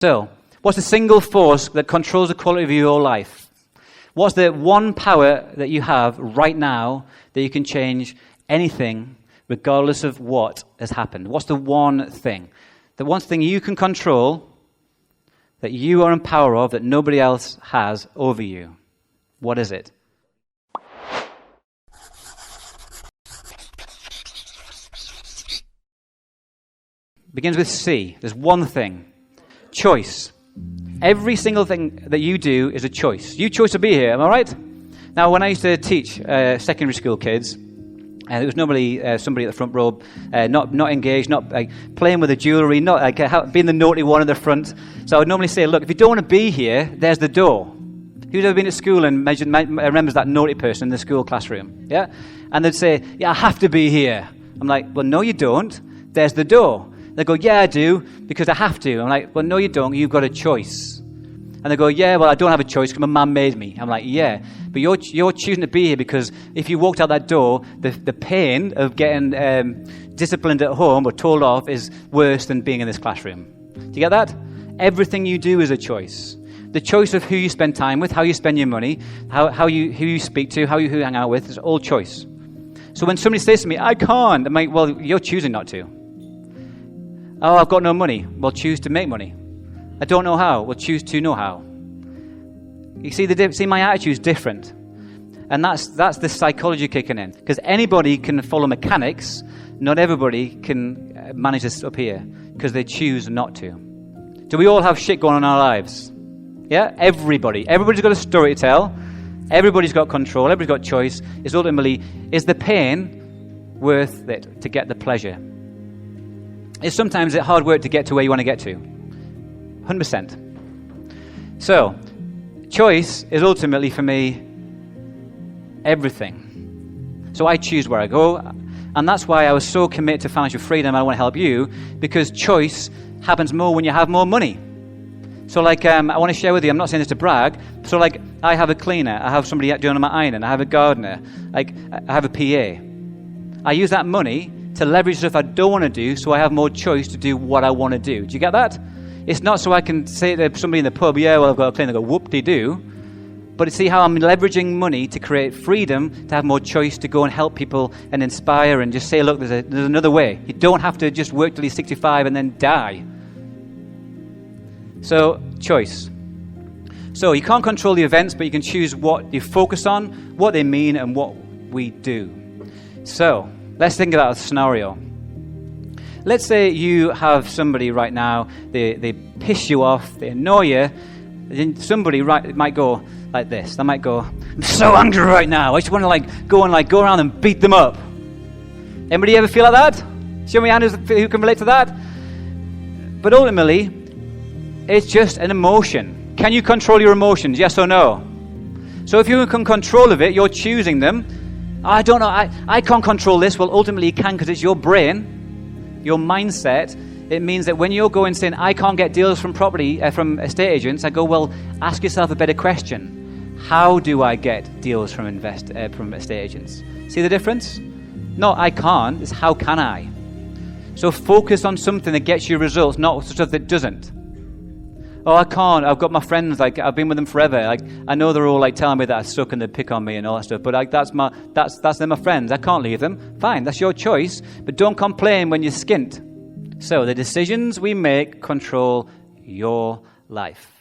So, what's the single force that controls the quality of your life? What's the one power that you have right now that you can change anything regardless of what has happened? What's the one thing? The one thing you can control, that you are in power of, that nobody else has over you. What is it? Begins with C. There's one thing. Choice. Every single thing that you do is a choice. You chose to be here, am I right? Now, when I used to teach secondary school kids, it was normally somebody at the front row, not engaged, not playing with the jewellery, not being the naughty one in the front. So I would normally say, look, if you don't want to be here, there's the door. Who's ever been at school and remembers that naughty person in the school classroom? Yeah? And they'd say, yeah, I have to be here. I'm like, well, no, you don't. There's the door. They go, yeah, I do, because I have to. I'm like, well, no, you don't. You've got a choice. And they go, yeah, well, I don't have a choice because my mum made me. I'm like, yeah, but you're choosing to be here because if you walked out that door, the pain of getting disciplined at home or told off is worse than being in this classroom. Do you get that? Everything you do is a choice. The choice of who you spend time with, how you spend your money, who you speak to, who you hang out with, is all choice. So when somebody says to me, I can't, I'm like, well, you're choosing not to. Oh, I've got no money. Well, choose to make money. I don't know how. Well, choose to know how. You see, my attitude's different. And that's the psychology kicking in. Because anybody can follow mechanics. Not everybody can manage this up here. Because they choose not to. Do we all have shit going on in our lives? Yeah? Everybody. Everybody's got a story to tell. Everybody's got control. Everybody's got choice. It's ultimately, is the pain worth it to get the pleasure? It's sometimes hard work to get to where you want to get to. 100%. So, choice is ultimately, for me, everything. So I choose where I go, and that's why I was so committed to financial freedom. I want to help you, because choice happens more when you have more money. So, I want to share with you, I'm not saying this to brag, so, I have a cleaner, I have somebody doing my ironing, I have a gardener, I have a PA. I use that money to leverage stuff I don't want to do, so I have more choice to do what I want to do. Do you get that? It's not so I can say to somebody in the pub, yeah, well, I've got a cleaner, I go, whoop-de-doo. But see how I'm leveraging money to create freedom, to have more choice, to go and help people and inspire and just say, look, there's another way. You don't have to just work till you're 65 and then die. So, choice. So, you can't control the events, but you can choose what you focus on, what they mean, and what we do. So, let's think about a scenario. Let's say you have somebody right now, they piss you off, they annoy you, and somebody might go like this. They might go, I'm so angry right now, I just want to go around and beat them up. Anybody ever feel like that? Show me a hand who can relate to that. But ultimately, it's just an emotion. Can you control your emotions, yes or no? So if you can control of it, you're choosing them. I don't know, I can't control this. Well, ultimately you can, because it's your brain, your mindset. It means that when you're going saying, I can't get deals from from estate agents, I go, well, ask yourself a better question. How do I get deals from estate agents? See the difference? No, I can't. It's how can I? So focus on something that gets you results, not stuff that doesn't. Oh, I can't. I've got my friends. I've been with them forever. I know they're all telling me that I suck and they pick on me and all that stuff. But that's they're my friends. I can't leave them. Fine, that's your choice. But don't complain when you're skint. So the decisions we make control your life.